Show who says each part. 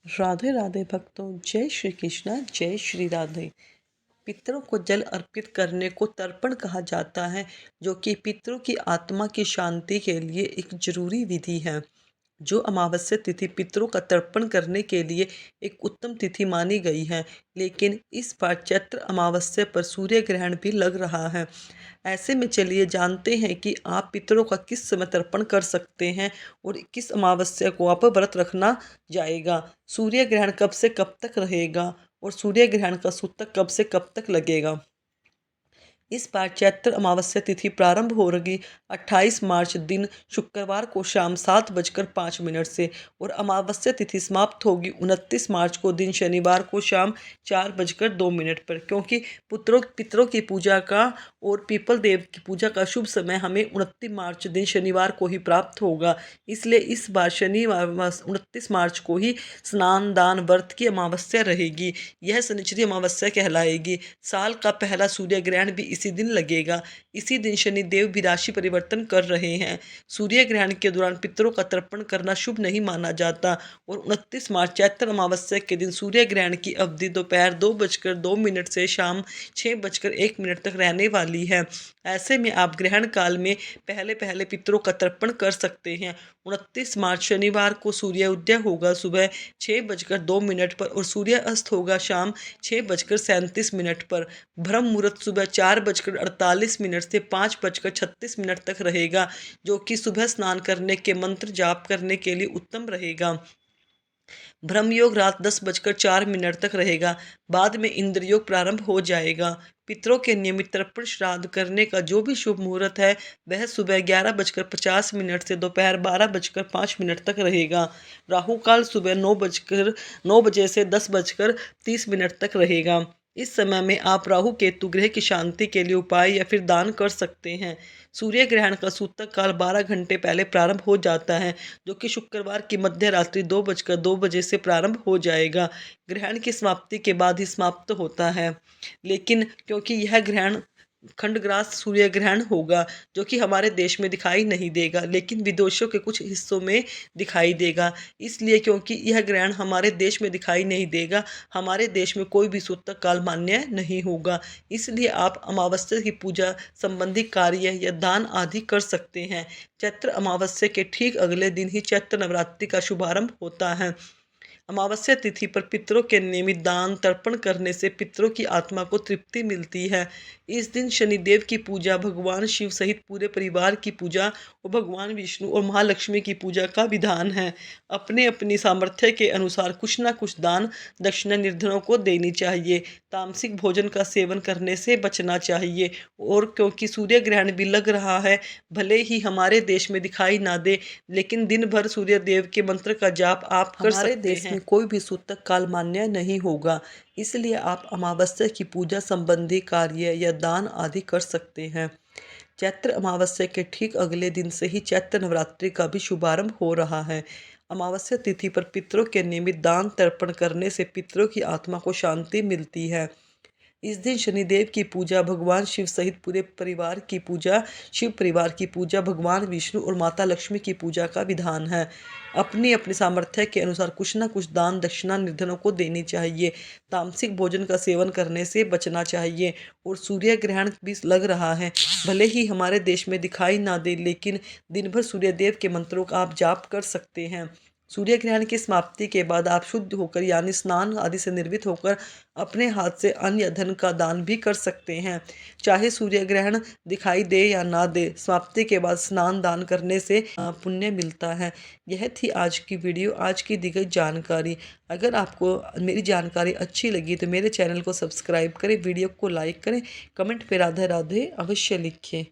Speaker 1: राधे राधे भक्तों, जय श्री कृष्णा, जय श्री राधे। पितरों को जल अर्पित करने को तर्पण कहा जाता है, जो कि पितरों की आत्मा की शांति के लिए एक जरूरी विधि है। जो अमावस्या तिथि पितरों का तर्पण करने के लिए एक उत्तम तिथि मानी गई है, लेकिन इस बार चैत्र अमावस्या पर सूर्य ग्रहण भी लग रहा है। ऐसे में चलिए जानते हैं कि आप पितरों का किस समय तर्पण कर सकते हैं और किस अमावस्या को आप व्रत रखना जाएगा। सूर्य ग्रहण कब से कब तक रहेगा और सूर्य ग्रहण का सूतक कब से कब तक लगेगा। इस बार चैत्र अमावस्या तिथि प्रारंभ हो रही 28 मार्च दिन शुक्रवार को शाम 7:05 से और अमावस्या तिथि समाप्त होगी 29 मार्च को दिन शनिवार को शाम 4:02 पर। क्योंकि पितरों की पूजा का और पीपल देव की पूजा का शुभ समय हमें 29 मार्च दिन शनिवार को ही प्राप्त होगा, इसलिए इस बार शनिवार 29 मार्च को ही स्नान दान व्रत की अमावस्या रहेगी। यह शनिचरी अमावस्या कहलाएगी। साल का पहला सूर्य ग्रहण भी इसी दिन लगेगा। इसी दिन शनिदेव भी राशि परिवर्तन कर रहे हैं। सूर्य ग्रहण के दौरान पितरों का तर्पण करना शुभ नहीं माना जाता और 29 मार्च चैत्र अमावस्या के दिन सूर्य ग्रहण की अवधि दोपहर 2:02 से शाम 6:01 तक रहने वाली है। ऐसे में आप ग्रहण काल में पहले पहले पितरों का तर्पण कर सकते हैं। 29 मार्च शनिवार को सूर्य उदय होगा सुबह 6:02 पर और सूर्य अस्त होगा शाम 6:37 पर। ब्रह्म मुहूर्त सुबह 4:48 से 5:36 तक रहेगा, जो कि सुबह स्नान करने के मंत्र जाप करने के लिए उत्तम रहेगा। ब्रह्म योग रात 10:04 तक रहेगा। बाद में इंद्र योग प्रारंभ हो जाएगा। पितरों के नियमित तर्पण श्राद्ध करने का जो भी शुभ मुहूर्त है वह सुबह 11:50 से दोपहर 12:05 तक रहेगा। राहु काल सुबह 9 बजे से 10:30 तक रहेगा। इस समय में आप राहु केतु ग्रह की शांति के लिए उपाय या फिर दान कर सकते हैं। सूर्य ग्रहण का सूतक काल 12 घंटे पहले प्रारंभ हो जाता है, जो कि शुक्रवार की मध्य रात्रि 2:02 से प्रारंभ हो जाएगा। ग्रहण की समाप्ति के बाद ही समाप्त होता है, लेकिन क्योंकि यह ग्रहण खंडग्रास सूर्य ग्रहण होगा, जो कि हमारे देश में दिखाई नहीं देगा लेकिन विदेशों के कुछ हिस्सों में दिखाई देगा। इसलिए क्योंकि यह ग्रहण हमारे देश में दिखाई नहीं देगा, हमारे देश में कोई भी सूतक काल मान्य नहीं होगा। इसलिए आप अमावस्या की पूजा संबंधी कार्य या दान आदि कर सकते हैं। चैत्र अमावस्या के ठीक अगले दिन ही चैत्र नवरात्रि का शुभारंभ होता है। अमावस्या तिथि पर पितरों के नियमित दान तर्पण करने से पितरों की आत्मा को तृप्ति मिलती है। इस दिन शनिदेव की पूजा, भगवान शिव सहित पूरे परिवार की पूजा और भगवान विष्णु और महालक्ष्मी की पूजा का विधान है। अपने अपनी सामर्थ्य के अनुसार कुछ न कुछ दान दक्षिणा निर्धनों को देनी चाहिए। तामसिक भोजन का सेवन करने से बचना चाहिए। और क्योंकि सूर्य ग्रहण भी लग रहा है, भले ही हमारे देश में दिखाई ना दे, लेकिन दिन भर सूर्य देव के मंत्र का जाप आप कर सकते हैं। हमारे देश में कोई भी सूतक काल मान्य नहीं होगा, इसलिए आप अमावस्या की पूजा संबंधी कार्य या दान आदि कर सकते हैं। चैत्र अमावस्या के ठीक अगले दिन से ही चैत्र नवरात्रि का भी शुभारंभ हो रहा है। अमावस्या तिथि पर पितरों के नियमित दान तर्पण करने से पितरों की आत्मा को शांति मिलती है। इस दिन शनिदेव की पूजा, भगवान शिव सहित पूरे परिवार की पूजा, शिव परिवार की पूजा, भगवान विष्णु और माता लक्ष्मी की पूजा का विधान है। अपनी अपनी सामर्थ्य के अनुसार कुछ न कुछ दान दक्षिणा निर्धनों को देनी चाहिए। तामसिक भोजन का सेवन करने से बचना चाहिए। और सूर्य ग्रहण भी लग रहा है, भले ही हमारे देश में दिखाई ना दे, लेकिन दिन भर सूर्य देव के मंत्रों का आप जाप कर सकते हैं। सूर्य ग्रहण की समाप्ति के बाद आप शुद्ध होकर यानी स्नान आदि से निर्वित होकर अपने हाथ से अन्न या धन का दान भी कर सकते हैं। चाहे सूर्य ग्रहण दिखाई दे या ना दे, समाप्ति के बाद स्नान दान करने से पुण्य मिलता है। यह थी आज की वीडियो, आज की दी गई जानकारी। अगर आपको मेरी जानकारी अच्छी लगी तो मेरे चैनल को सब्सक्राइब करें, वीडियो को लाइक करें, कमेंट पे राधे राधे अवश्य लिखें।